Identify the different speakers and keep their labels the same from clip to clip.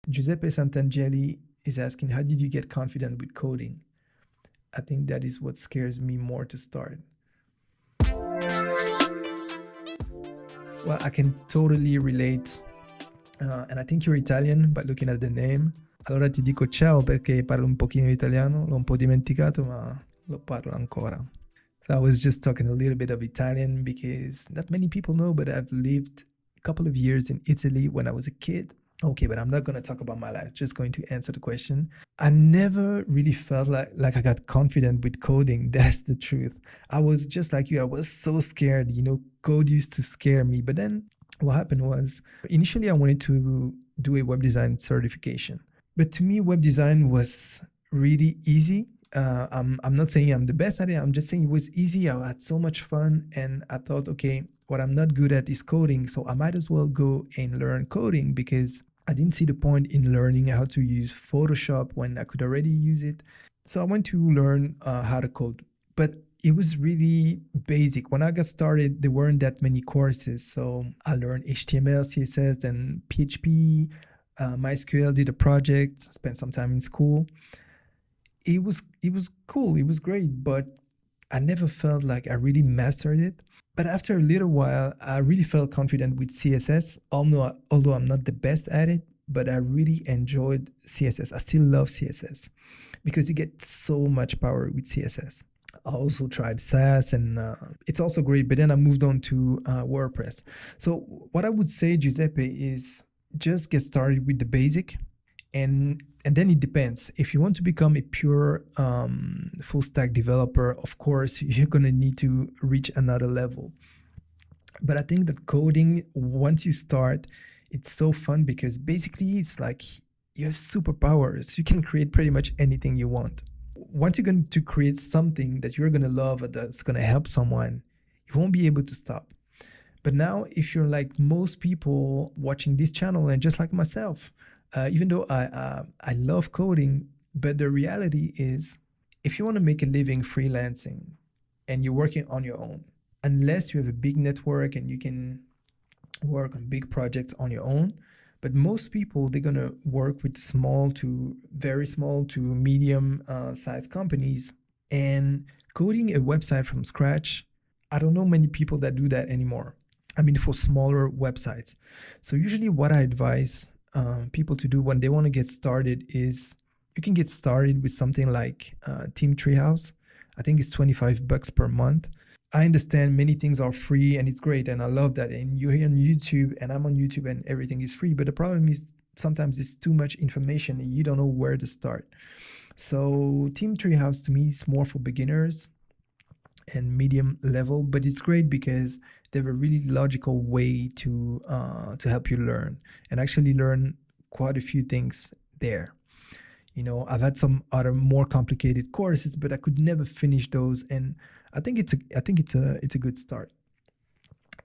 Speaker 1: Giuseppe Santangeli is asking, how did you get confident with coding? I think that is what scares me more to start. Well, I can totally relate, and I think you're Italian by looking at the name. Allora ti dico ciao perché parlo un pochino italiano, l'ho un po' dimenticato, ma lo parlo ancora. So I was just talking a little bit of Italian because not many people know, but I've lived a couple of years in Italy when I was a kid. Okay, but I'm not going to talk about my life, just going to answer the question. I never really felt like I got confident with coding. That's the truth. I was just like you. I was so scared. Code used to scare me. But then what happened was initially I wanted to do a web design certification. But to me, web design was really easy. I'm not saying I'm the best at it. I'm just saying it was easy. I had so much fun. And I thought, okay, what I'm not good at is coding. So I might as well go and learn coding because I didn't see the point in learning how to use Photoshop when I could already use it. So I went to learn how to code. But it was really basic. When I got started, there weren't that many courses. So I learned HTML, CSS, and PHP, MySQL, did a project, spent some time in school. It was cool. It was great, but I never felt like I really mastered it. But after a little while, I really felt confident with CSS, although I'm not the best at it, but I really enjoyed CSS. I still love CSS because you get so much power with CSS. I also tried Sass, and it's also great, but then I moved on to WordPress. So what I would say, Giuseppe, is just get started with the basic, and then it depends. If you want to become a pure full stack developer, of course you're going to need to reach another level. But I think that coding, once you start, it's so fun because basically it's like you have superpowers. You can create pretty much anything you want. Once you're going to create something that you're going to love or that's going to help someone, you won't be able to stop. But now, if you're like most people watching this channel, and just like myself, even though I love coding, but the reality is, if you want to make a living freelancing and you're working on your own, unless you have a big network and you can work on big projects on your own, but most people, they're going to work with small to very small to medium sized companies. And coding a website from scratch, I don't know many people that do that anymore. I mean, for smaller websites. So usually what I advise people to do when they want to get started is you can get started with something like Team Treehouse. I think it's $25 per month. I understand many things are free and it's great and I love that. And you're here on YouTube and I'm on YouTube and everything is free. But the problem is sometimes it's too much information and you don't know where to start. So Team Treehouse to me is more for beginners and medium level, but it's great because they have a really logical way to help you learn and actually learn quite a few things there. I've had some other more complicated courses, but I could never finish those, and I think it's a good start.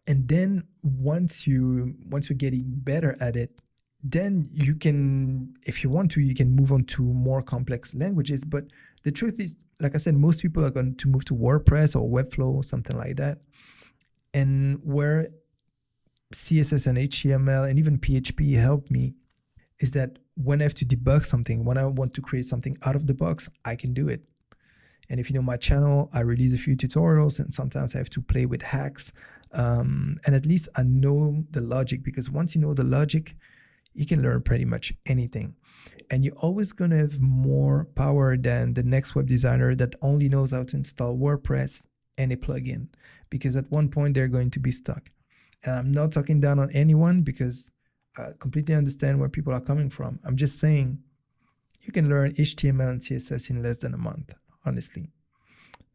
Speaker 1: And then once you're getting better at it, then you can, if you want to, you can move on to more complex languages. But the truth is, like I said, most people are going to move to WordPress or Webflow or something like that. And where CSS and HTML and even PHP help me is that when I have to debug something, when I want to create something out of the box, I can do it. And if you know my channel, I release a few tutorials and sometimes I have to play with hacks. And at least I know the logic, because once you know the logic, you can learn pretty much anything. And you're always going to have more power than the next web designer that only knows how to install WordPress and a plugin, because at one point they're going to be stuck. And I'm not talking down on anyone because I completely understand where people are coming from. I'm just saying you can learn HTML and CSS in less than a month, honestly.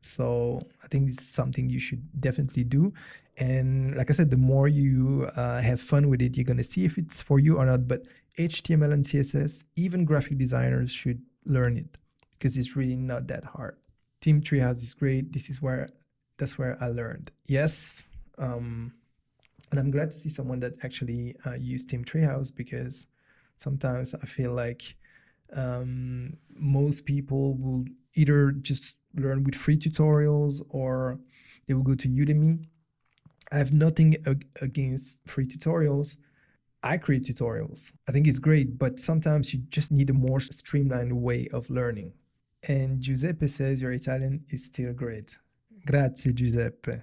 Speaker 1: So I think it's something you should definitely do. And like I said, the more you have fun with it, you're going to see if it's for you or not. But HTML and CSS, even graphic designers should learn it because it's really not that hard. Team Treehouse is great. That's where I learned. Yes. And I'm glad to see someone that actually used Team Treehouse, because sometimes I feel like most people will either just learn with free tutorials or they will go to Udemy. I have nothing against free tutorials, I create tutorials. I think it's great, but sometimes you just need a more streamlined way of learning. And Giuseppe says your Italian is still great. Grazie, Giuseppe.